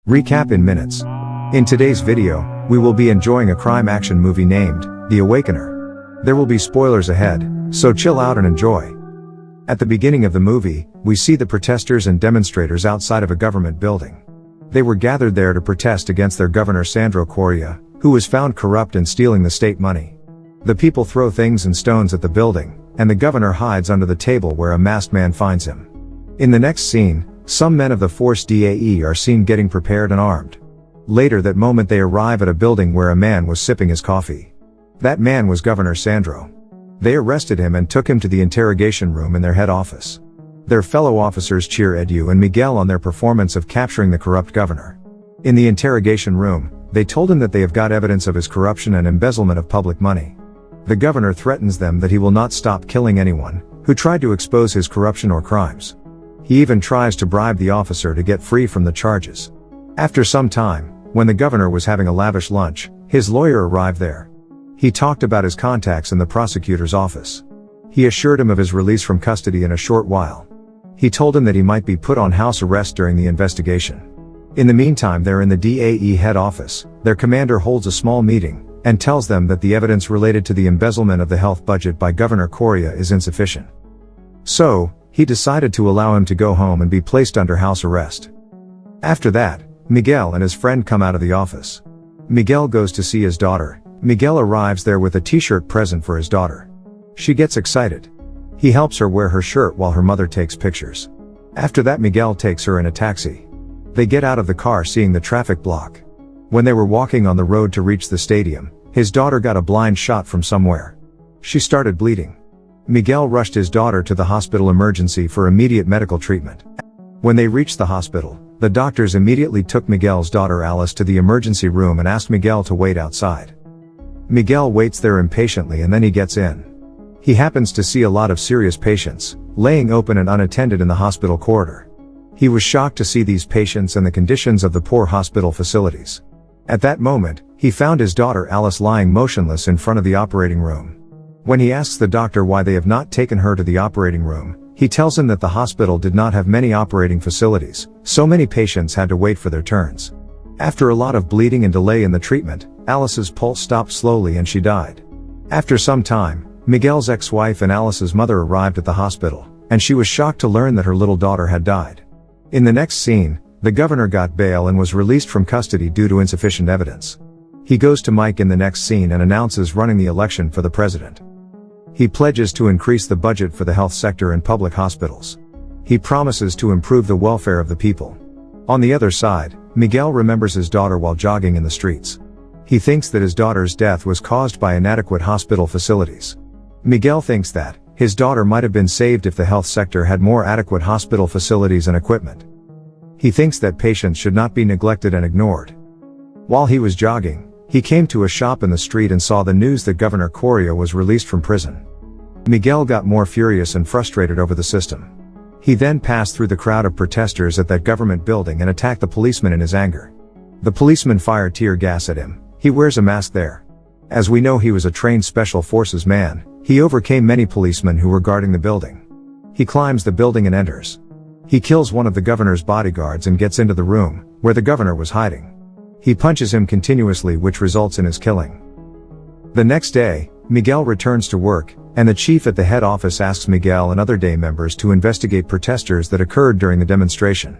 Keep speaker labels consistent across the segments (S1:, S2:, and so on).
S1: Recap in minutes. In today's video, we will be enjoying a crime action movie named The Awakener. There will be spoilers ahead, so chill out and enjoy. At the beginning of the movie, we see the protesters and demonstrators outside of a government building. They were gathered there to protest against their governor Sandro Coria, who was found corrupt and stealing the state money. The people throw things and stones at the building, and the governor hides under the table where a masked man finds him. In the next scene, some men of the Force DAE are seen getting prepared and armed. Later that moment they arrive at a building where a man was sipping his coffee. That man was Governor Sandro. They arrested him and took him to the interrogation room in their head office. Their fellow officers cheer Edu and Miguel on their performance of capturing the corrupt governor. In the interrogation room, they told him that they have got evidence of his corruption and embezzlement of public money. The governor threatens them that he will not stop killing anyone who tried to expose his corruption or crimes. He even tries to bribe the officer to get free from the charges. After some time, when the governor was having a lavish lunch, his lawyer arrived there. He talked about his contacts in the prosecutor's office. He assured him of his release from custody in a short while. He told him that he might be put on house arrest during the investigation. In the meantime, they're in the DAE head office. Their commander holds a small meeting and tells them that the evidence related to the embezzlement of the health budget by Governor Coria is insufficient. So, he decided to allow him to go home and be placed under house arrest. After that, Miguel and his friend come out of the office. Miguel goes to see his daughter. Miguel arrives there with a t-shirt present for his daughter. She gets excited. He helps her wear her shirt while her mother takes pictures. After that, Miguel takes her in a taxi. They get out of the car seeing the traffic block. When they were walking on the road to reach the stadium, his daughter got a blind shot from somewhere. She started bleeding. Miguel rushed his daughter to the hospital emergency for immediate medical treatment. When they reached the hospital, the doctors immediately took Miguel's daughter Alice to the emergency room and asked Miguel to wait outside. Miguel waits there impatiently and then he gets in. He happens to see a lot of serious patients, laying open and unattended in the hospital corridor. He was shocked to see these patients and the conditions of the poor hospital facilities. At that moment, he found his daughter Alice lying motionless in front of the operating room. When he asks the doctor why they have not taken her to the operating room, he tells him that the hospital did not have many operating facilities, so many patients had to wait for their turns. After a lot of bleeding and delay in the treatment, Alice's pulse stopped slowly and she died. After some time, Miguel's ex-wife and Alice's mother arrived at the hospital, and she was shocked to learn that her little daughter had died. In the next scene, the governor got bail and was released from custody due to insufficient evidence. He goes to Mike in the next scene and announces running the election for the president. He pledges to increase the budget for the health sector and public hospitals. He promises to improve the welfare of the people. On the other side, Miguel remembers his daughter while jogging in the streets. He thinks that his daughter's death was caused by inadequate hospital facilities. Miguel thinks that his daughter might have been saved if the health sector had more adequate hospital facilities and equipment. He thinks that patients should not be neglected and ignored. While he was jogging, he came to a shop in the street and saw the news that Governor Coria was released from prison. Miguel got more furious and frustrated over the system. He then passed through the crowd of protesters at that government building and attacked the policeman in his anger. The policeman fired tear gas at him. He wears a mask there. As we know, he was a trained special forces man. He overcame many policemen who were guarding the building. He climbs the building and enters. He kills one of the governor's bodyguards and gets into the room where the governor was hiding. He punches him continuously, which results in his killing. The next day, Miguel returns to work, and the chief at the head office asks Miguel and other DAE members to investigate protesters that occurred during the demonstration.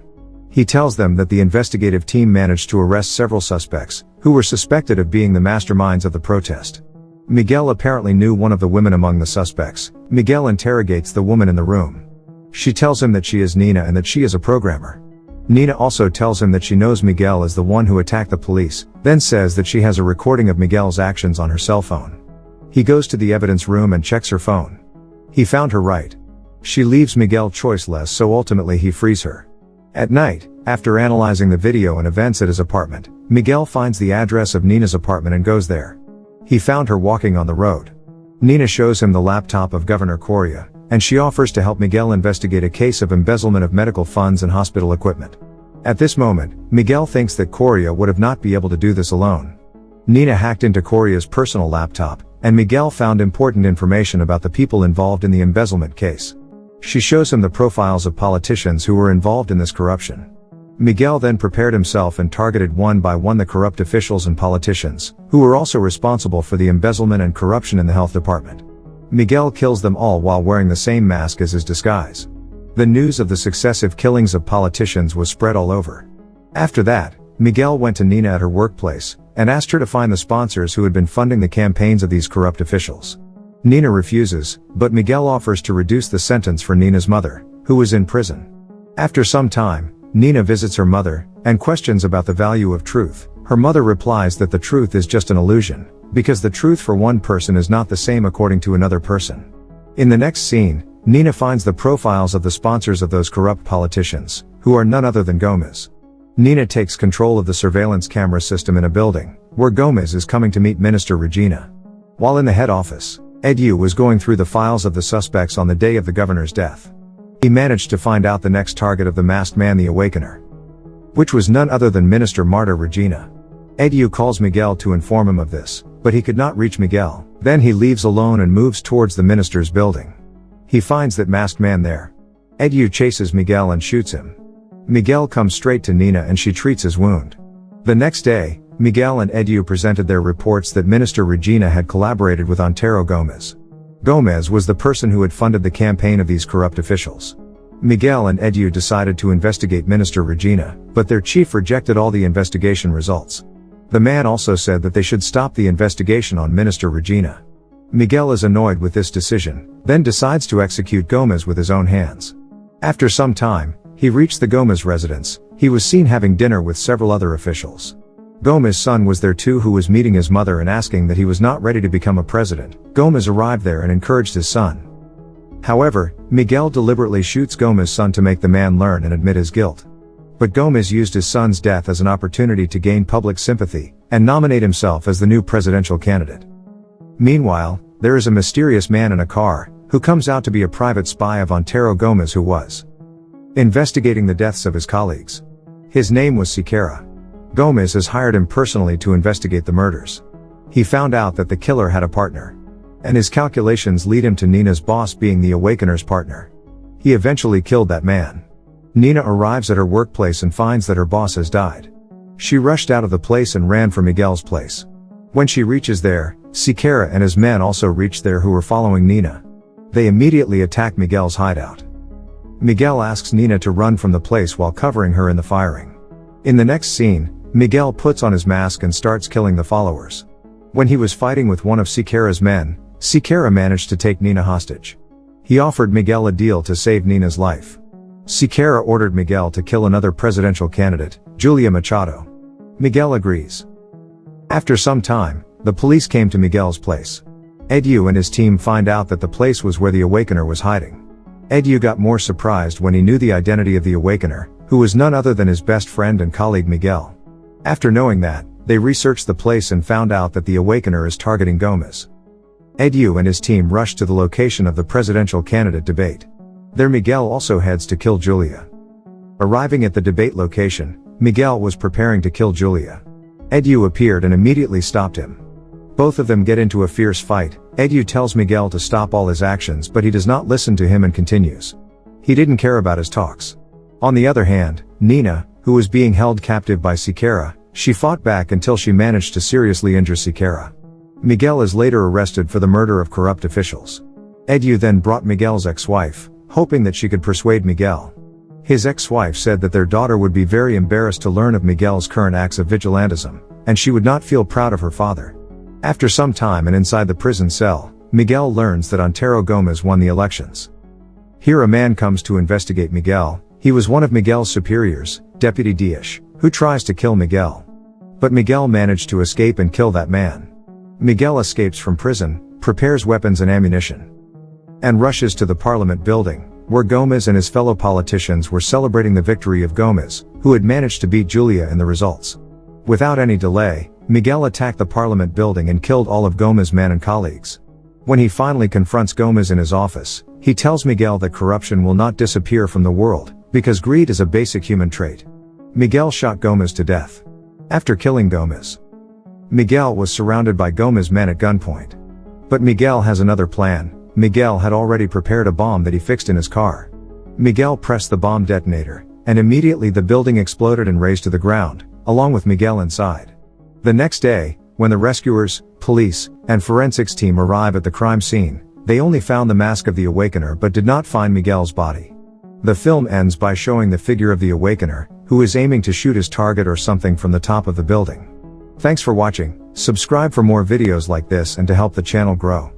S1: He tells them that the investigative team managed to arrest several suspects, who were suspected of being the masterminds of the protest. Miguel apparently knew one of the women among the suspects. Miguel interrogates the woman in the room. She tells him that she is Nina and that she is a programmer. Nina also tells him that she knows Miguel as the one who attacked the police, then says that she has a recording of Miguel's actions on her cell phone. He goes to the evidence room and checks her phone. He found her right. She leaves Miguel choiceless, so ultimately he frees her. At night, after analyzing the video and events at his apartment, Miguel finds the address of Nina's apartment and goes there. He found her walking on the road. Nina shows him the laptop of Governor Coria, and she offers to help Miguel investigate a case of embezzlement of medical funds and hospital equipment. At this moment, Miguel thinks that Coria would have not be able to do this alone. Nina hacked into Coria's personal laptop, and Miguel found important information about the people involved in the embezzlement case. She shows him the profiles of politicians who were involved in this corruption. Miguel then prepared himself and targeted one by one the corrupt officials and politicians, who were also responsible for the embezzlement and corruption in the health department. Miguel kills them all while wearing the same mask as his disguise. The news of the successive killings of politicians was spread all over. After that, Miguel went to Nina at her workplace, and asked her to find the sponsors who had been funding the campaigns of these corrupt officials. Nina refuses, but Miguel offers to reduce the sentence for Nina's mother, who was in prison. After some time, Nina visits her mother, and questions about the value of truth. Her mother replies that the truth is just an illusion, because the truth for one person is not the same according to another person. In the next scene, Nina finds the profiles of the sponsors of those corrupt politicians, who are none other than Gomez. Nina takes control of the surveillance camera system in a building, where Gomez is coming to meet Minister Regina. While in the head office, Edu was going through the files of the suspects on the day of the governor's death. He managed to find out the next target of the masked man, the Awakener, which was none other than Minister Marta Regina. Edu calls Miguel to inform him of this, but he could not reach Miguel. Then he leaves alone and moves towards the minister's building. He finds that masked man there. Edu chases Miguel and shoots him. Miguel comes straight to Nina and she treats his wound. The next day, Miguel and Edu presented their reports that Minister Regina had collaborated with Antero Gomez. Gomez was the person who had funded the campaign of these corrupt officials. Miguel and Edu decided to investigate Minister Regina, but their chief rejected all the investigation results. The man also said that they should stop the investigation on Minister Regina. Miguel is annoyed with this decision, then decides to execute Gomez with his own hands. After some time, he reached the Gomez residence. He was seen having dinner with several other officials. Gomez's son was there too, who was meeting his mother and asking that he was not ready to become a president. Gomez arrived there and encouraged his son. However, Miguel deliberately shoots Gomez's son to make the man learn and admit his guilt. But Gomez used his son's death as an opportunity to gain public sympathy, and nominate himself as the new presidential candidate. Meanwhile, there is a mysterious man in a car, who comes out to be a private spy of Antero Gomez, who was investigating the deaths of his colleagues. His name was Siqueira. Gomez has hired him personally to investigate the murders. He found out that the killer had a partner, and his calculations lead him to Nina's boss being the Awakener's partner. He eventually killed that man. Nina arrives at her workplace and finds that her boss has died. She rushed out of the place and ran for Miguel's place. When she reaches there, Siqueira and his men also reach there, who were following Nina. They immediately attack Miguel's hideout. Miguel asks Nina to run from the place while covering her in the firing. In the next scene, Miguel puts on his mask and starts killing the followers. When he was fighting with one of Siqueira's men, Siqueira managed to take Nina hostage. He offered Miguel a deal to save Nina's life. Siqueira ordered Miguel to kill another presidential candidate, Julia Machado. Miguel agrees. After some time, the police came to Miguel's place. Edu and his team find out that the place was where the Awakener was hiding. Edu got more surprised when he knew the identity of the Awakener, who was none other than his best friend and colleague Miguel. After knowing that, they researched the place and found out that the Awakener is targeting Gomez. Edu and his team rushed to the location of the presidential candidate debate. There Miguel also heads to kill Julia. Arriving at the debate location, Miguel was preparing to kill Julia. Edu appeared and immediately stopped him. Both of them get into a fierce fight. Edu tells Miguel to stop all his actions, but he does not listen to him and continues. He didn't care about his talks. On the other hand, Nina, who was being held captive by Siqueira, she fought back until she managed to seriously injure Siqueira. Miguel is later arrested for the murder of corrupt officials. Edu then brought Miguel's ex-wife, hoping that she could persuade Miguel. His ex-wife said that their daughter would be very embarrassed to learn of Miguel's current acts of vigilantism, and she would not feel proud of her father. After some time and inside the prison cell, Miguel learns that Antero Gomez won the elections. Here a man comes to investigate Miguel. He was one of Miguel's superiors, Deputy Diaz, who tries to kill Miguel. But Miguel managed to escape and kill that man. Miguel escapes from prison, prepares weapons and ammunition, and rushes to the Parliament building, where Gomez and his fellow politicians were celebrating the victory of Gomez, who had managed to beat Julia in the results. Without any delay, Miguel attacked the Parliament building and killed all of Gomez's men and colleagues. When he finally confronts Gomez in his office, he tells Miguel that corruption will not disappear from the world, because greed is a basic human trait. Miguel shot Gomez to death. After killing Gomez, Miguel was surrounded by Gomez's men at gunpoint. But Miguel has another plan. Miguel had already prepared a bomb that he fixed in his car. Miguel pressed the bomb detonator, and immediately the building exploded and razed to the ground, along with Miguel inside. The next day, when the rescuers, police, and forensics team arrive at the crime scene, they only found the mask of the Awakener but did not find Miguel's body. The film ends by showing the figure of the Awakener, who is aiming to shoot his target or something from the top of the building. Thanks for watching. Subscribe for more videos like this and to help the channel grow.